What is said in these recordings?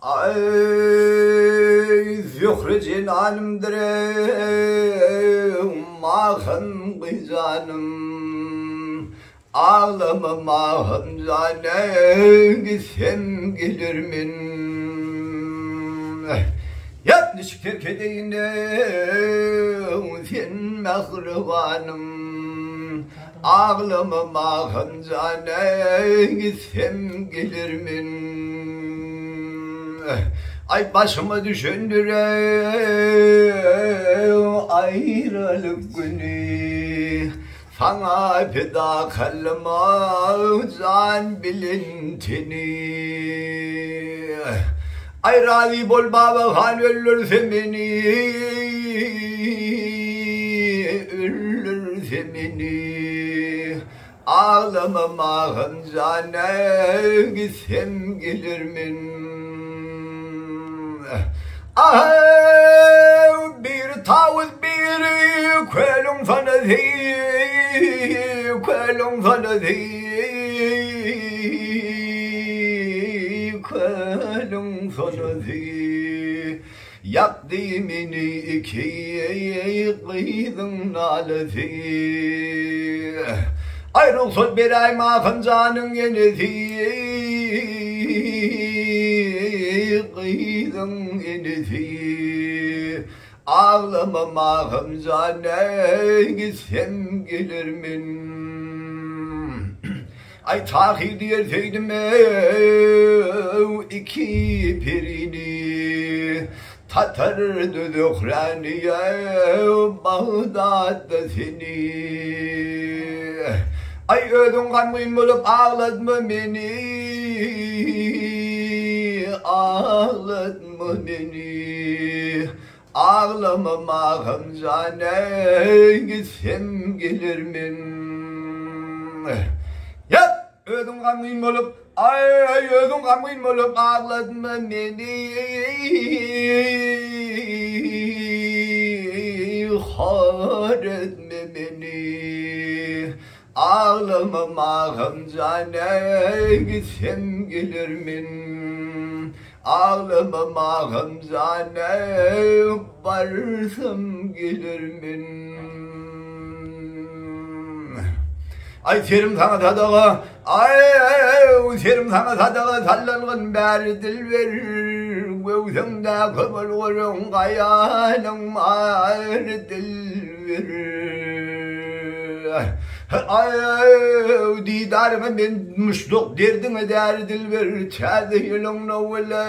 Ay zühre cinanımdır mahın kızanım ağlama mahım zane gitsem gelir min yapmış kerkedeyine sen mehribanım ağlama mahım zane gitsem gelir min ay başıma düşündüre ayrılık günü sana feda kalma can bilintini ay razı bol baba han ölürse beni ağlama mahın cane gitsem gelir min bir tavuz bir quelum fanazi quelum fanazi quelum fanazi yakdimini iki kıydın nalezi ayrılsın bir ay mahın canın yenisi kıydın yenisi ağlama mahım zane gitsem gelir min ay tahir diyeseydim iki pirini Tatar düdükraniye Bağdat'ta seni ay ödün kanmıyım olup ağlatma beni ağlatma beni ağlama mahım zane gitsem gelir min ya ödüm kanmıyım olup ay ödüm kanmıyım olup ağlatma beni har etme beni ağlama mahım zane gitsem gelir min ağlama mahım zane varsam gelir min ay terim sana tadağa ay terim sana tadağa sallalgın bari dil verir göğsümde kıvır vurun kayanın bari dil verir ay didarıma ben müşluk derdime der dil verir çadı yılın novela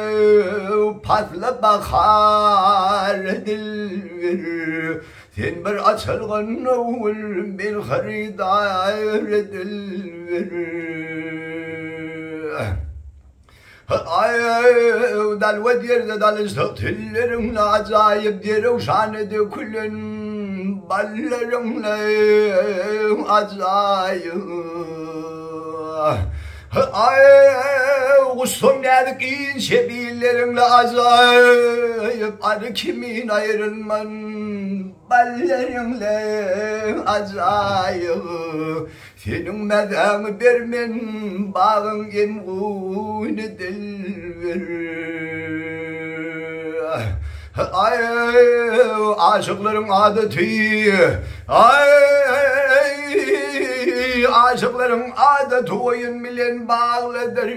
patla bakar dil verir sen bir açılgın novul bir haridar dil verir ay dalvet yerde dalıştık tillerimle acayip derim şanede kulün ballarımla acayip ay kusum dedik ince billerinle acayip arı kimin ayrılman ballarımla acayip senin medanı vermen bağın emgûn dil verir ay aşıkların adeti ay aşıkların adeti oyun bilen bağlıdır